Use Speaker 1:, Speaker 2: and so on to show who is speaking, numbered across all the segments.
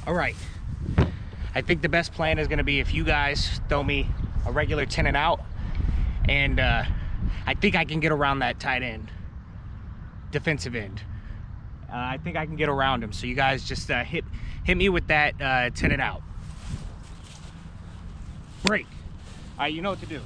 Speaker 1: All right. I think the best plan is going to be if you guys throw me a regular 10 and out, and I think I can get around that tight end, defensive end. I think I can get around him. So you guys just hit me with that 10 and out. Break. All right, you know what to do.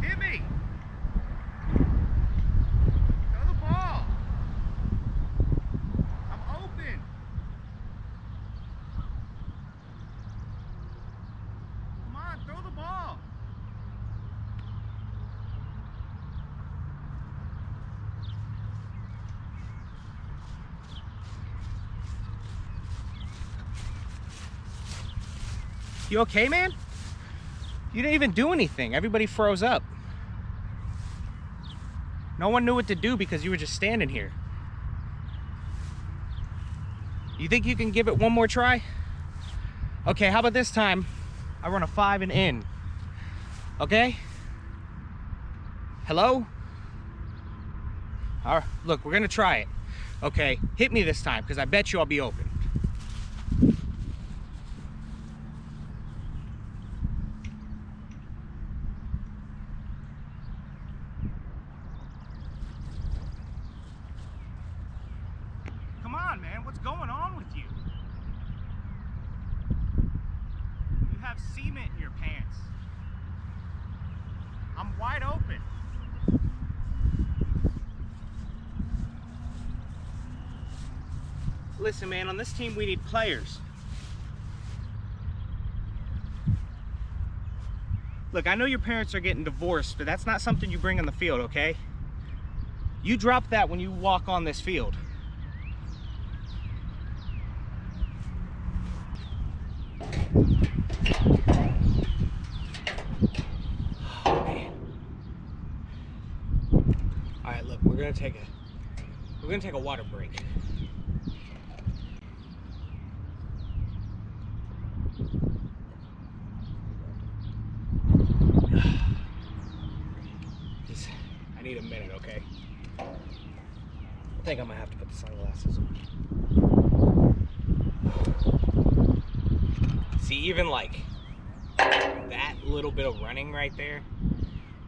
Speaker 1: Hit me. Throw the ball. I'm open. Come on, throw the ball. You okay, man? You didn't even do anything. Everybody froze up. No one knew what to do because you were just standing here. You think you can give it one more try? Okay, how about this time? I run a 5 and in. Okay? Hello? All right, look, we're gonna try it. Okay, hit me this time because I bet you I'll be open. Come on, man, what's going on with you? You have cement in your pants. I'm wide open. Listen, man, on this team we need players. Look, I know your parents are getting divorced, but that's not something you bring on the field, okay? You drop that when you walk on this field. Oh, man. All right, look, we're gonna take a water break. I need a minute, okay? I think I'm gonna have to put the sunglasses on. See, even like that little bit of running right there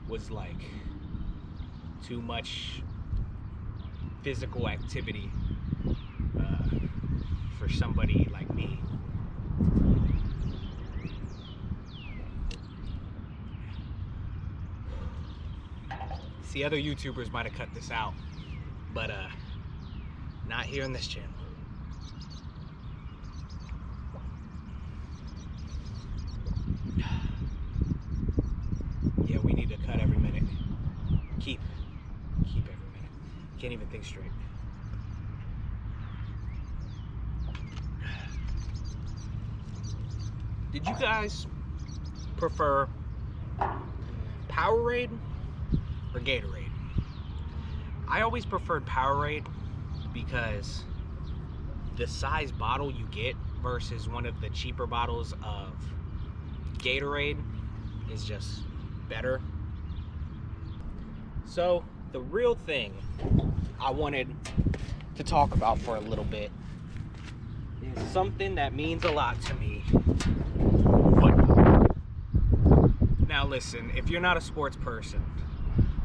Speaker 1: was like too much physical activity for somebody like me. See, other YouTubers might have cut this out, but not here on this channel. Yeah, we need to cut every minute. Keep every minute. Can't even think straight. Did you guys prefer Powerade or Gatorade? I always preferred Powerade because the size bottle you get versus one of the cheaper bottles of Gatorade is just better. So the real thing I wanted to talk about for a little bit is something that means a lot to me. Football. Now listen, if you're not a sports person,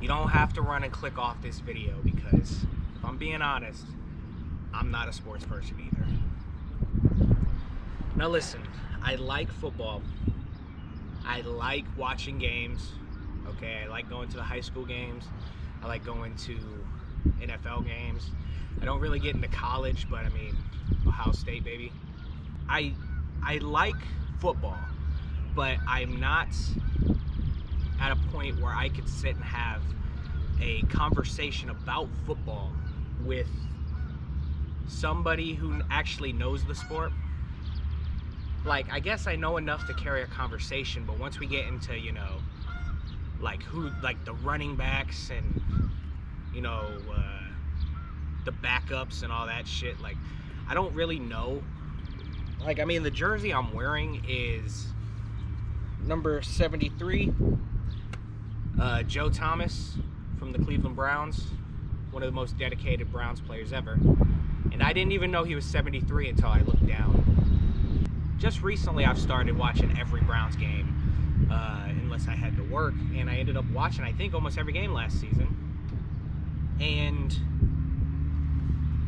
Speaker 1: you don't have to run and click off this video because if I'm being honest, I'm not a sports person either. Now listen, I like football. I like watching games, okay? I like going to the high school games. I like going to NFL games. I don't really get into college, but I mean, Ohio State, baby. I like football, but I'm not at a point where I could sit and have a conversation about football with somebody who actually knows the sport. Like, I guess I know enough to carry a conversation, but once we get into, you know, like the running backs and, you know, the backups and all that shit, like, I don't really know Like, I mean, the jersey I'm wearing is number 73. Joe Thomas from the Cleveland Browns, one of the most dedicated Browns players ever. And I didn't even know he was 73 until I looked down. Just recently, I've started watching every Browns game, unless I had to work, and I ended up watching, I think, almost every game last season. And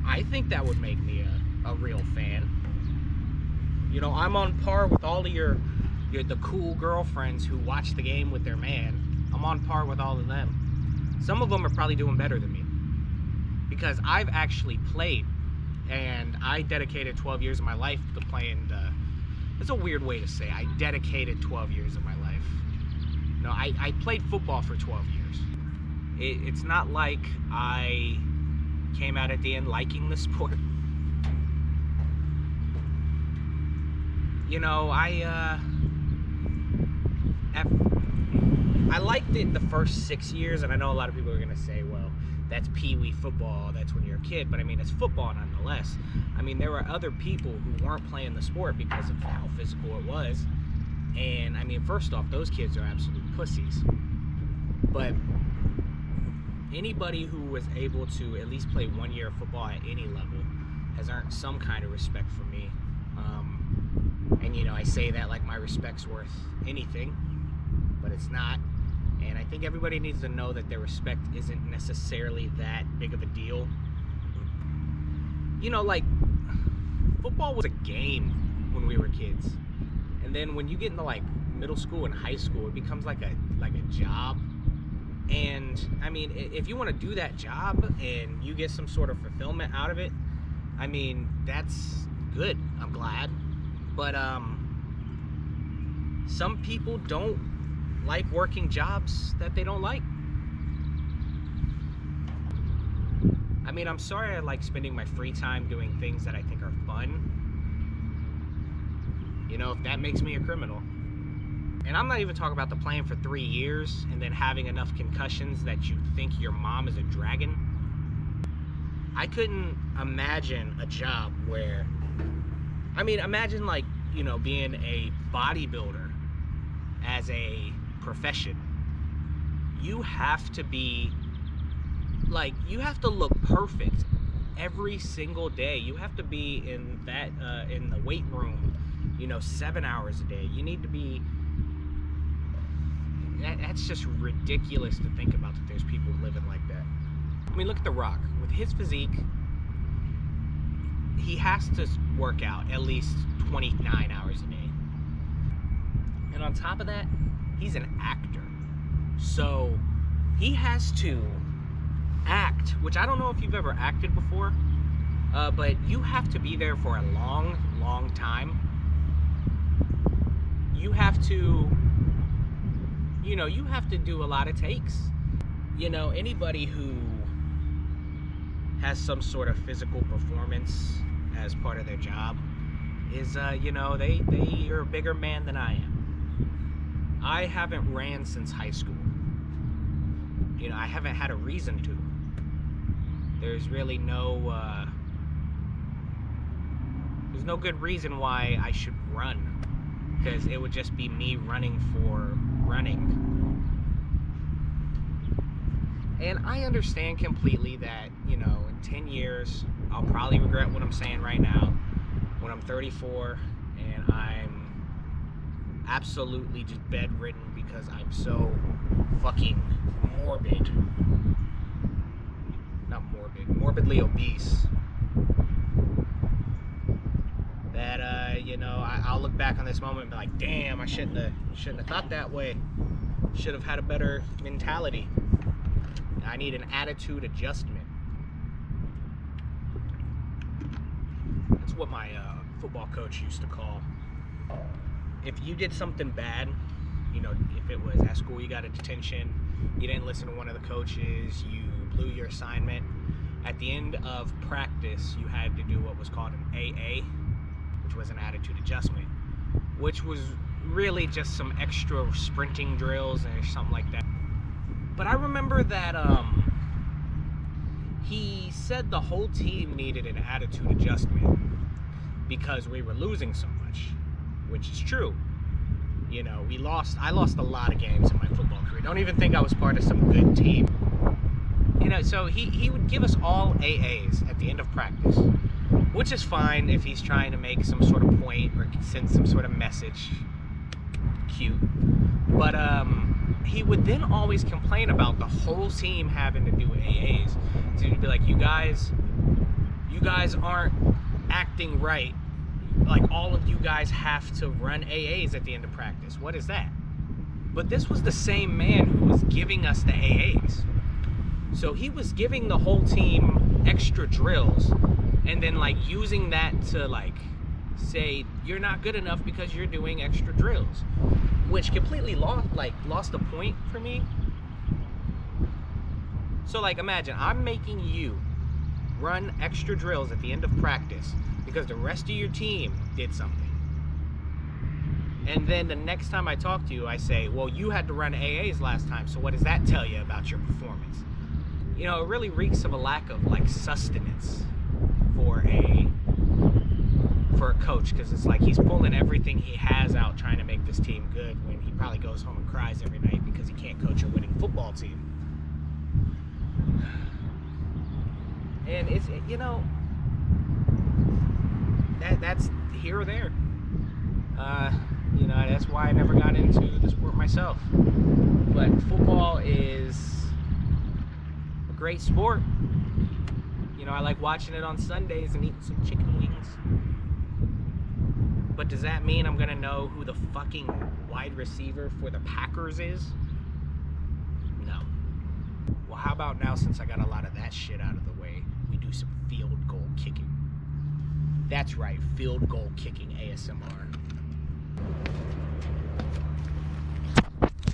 Speaker 1: I think that would make me a real fan. You know, I'm on par with all of the cool girlfriends who watch the game with their man. I'm on par with all of them. Some of them are probably doing better than me, because I've actually played, and I dedicated 12 years of my life to playing. It's a weird way to say I dedicated 12 years of my life. No, I played football for 12 years. It's not like I came out at the end liking the sport. You know, I liked it the first 6 years, and I know a lot of people are going to say, well, that's pee-wee football, that's when you're a kid, but I mean, it's football nonetheless. I mean, there were other people who weren't playing the sport because of how physical it was, and I mean, first off, those kids are absolute pussies. But anybody who was able to at least play 1 year of football at any level has earned some kind of respect from me. And you know, I say that like my respect's worth anything, but it's not. And I think everybody needs to know that their respect isn't necessarily that big of a deal. You know, like, football was a game when we were kids. And then when you get into like middle school and high school, it becomes like a job. And I mean, if you want to do that job and you get some sort of fulfillment out of it, I mean, that's good. I'm glad. But some people don't like working jobs that they don't like. I mean, I'm sorry I like spending my free time doing things that I think are fun. You know, if that makes me a criminal. And I'm not even talking about the playing for 3 years and then having enough concussions that you think your mom is a dragon. I couldn't imagine a job where, I mean, imagine like, you know, being a bodybuilder as a profession. You have to be, like, you have to look perfect every single day. You have to be in that, in the weight room, you know, 7 hours a day. You need to be, that's just ridiculous to think about that there's people living like that. I mean, look at The Rock. With his physique, he has to work out at least 29 hours a day. And on top of that, he's an actor. So he has to act, which I don't know if you've ever acted before, but you have to be there for a long, long time. You have to, you know, you have to do a lot of takes. You know, anybody who has some sort of physical performance as part of their job is, you know, they are a bigger man than I am. I haven't ran since high school. You know, I haven't had a reason to. There's really no, there's no good reason why I should run, because it would just be me running for running. And I understand completely that, you know, in 10 years, I'll probably regret what I'm saying right now when I'm 34 and I'm absolutely just bedridden because I'm so fucking morbid. Not morbid, morbidly obese. That, you know, I'll look back on this moment and be like, damn, I shouldn't have thought that way. Should have had a better mentality. I need an attitude adjustment. That's what my football coach used to call. If you did something bad, you know, if it was at school you got a detention, you didn't listen to one of the coaches, you blew your assignment, at the end of practice you had to do what was called an AA, which was an attitude adjustment, which was really just some extra sprinting drills or something like that. But I remember that he said the whole team needed an attitude adjustment because we were losing so which is true. You know, I lost a lot of games in my football career. Don't even think I was part of some good team. You know, so he would give us all AAs at the end of practice, which is fine if he's trying to make some sort of point or send some sort of message. Cute. But he would then always complain about the whole team having to do AAs. So he'd be like, you guys aren't acting right. Like, all of you guys have to run AAs at the end of practice. What is that? But this was the same man who was giving us the AAs. So he was giving the whole team extra drills and then like using that to like say you're not good enough because you're doing extra drills, which completely lost the point for me. So like, imagine I'm making you run extra drills at the end of practice because the rest of your team did something. And then the next time I talk to you, I say, well, you had to run AAs last time, so what does that tell you about your performance? You know, it really reeks of a lack of like sustenance for a coach, because it's like he's pulling everything he has out trying to make this team good when he probably goes home and cries every night because he can't coach a winning football team. And it's, you know, that's here or there. You know, that's why I never got into the sport myself. But football is a great sport. You know, I like watching it on Sundays and eating some chicken wings. But does that mean I'm gonna know who the fucking wide receiver for the Packers is? No. Well, how about now, since I got a lot of that shit out of the way, we do some field goal kicking. That's right, field goal kicking ASMR.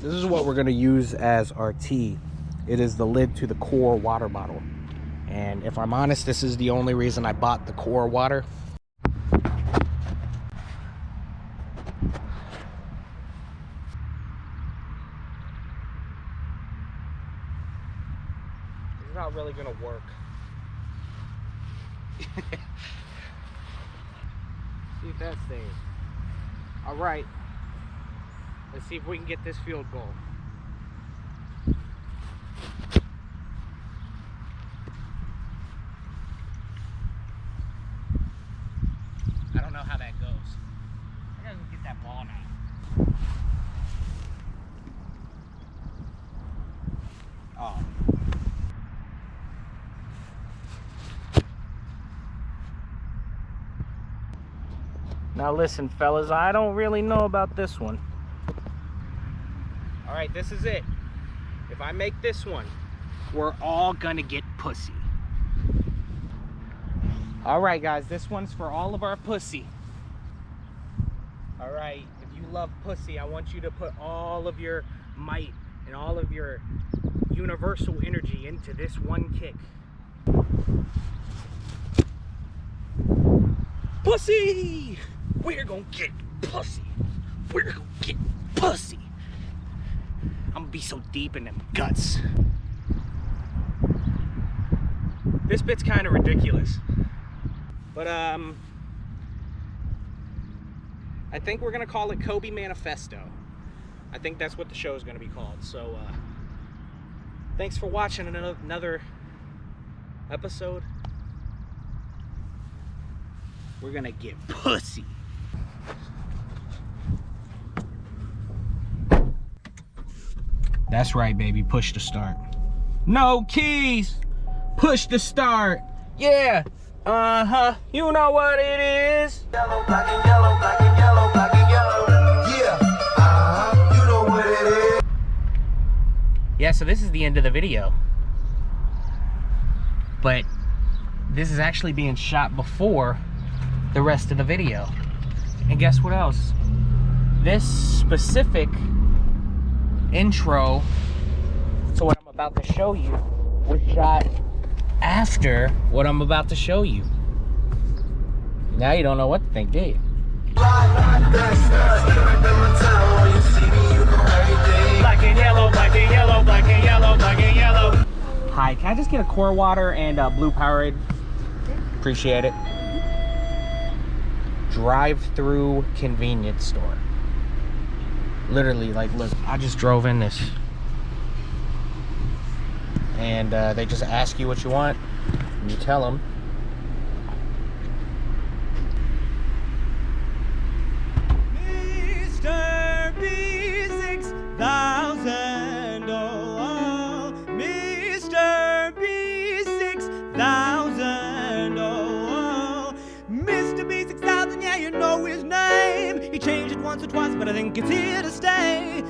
Speaker 1: This is what we're gonna use as our tea. It is the lid to the Core water bottle. And if I'm honest, this is the only reason I bought the Core water. It's not really gonna work. See if that stays. All right. Let's see if we can get this field goal. I don't know how that goes. I gotta go get that ball now. Oh. Now listen, fellas, I don't really know about this one. All right, this is it. If I make this one, we're all gonna get pussy. All right, guys, this one's for all of our pussy. All right, if you love pussy, I want you to put all of your might and all of your universal energy into this one kick. Pussy! We're gonna get pussy. We're gonna get pussy. I'm gonna be so deep in them guts. This bit's kind of ridiculous. But I think we're gonna call it Coby Manifesto. I think that's what the show is gonna be called. So thanks for watching another episode. We're gonna get pussy. That's right, baby. Push to start. No keys. Push to start. Yeah. Uh-huh. You know what it is. Yellow, black and yellow, black and yellow, black and yellow. Yeah. Uh-huh. You know what it is. Yeah, so this is the end of the video. But this is actually being shot before the rest of the video. And guess what else? This specific intro to what I'm about to show you was shot after what I'm about to show you. Now you don't know what to think, do you? Black and yellow, black and yellow, black and yellow, black and yellow. Hi, can I just get a Core water and blue Powerade? Appreciate it. drive-through convenience store. Literally, like, look, I just drove in this. And they just ask you what you want, and you tell them.
Speaker 2: Mr. B6000, oh, Mr. B6000, oh, Mr. B6000, yeah, you know his name. He changed it once or twice, but I think it's here to stay.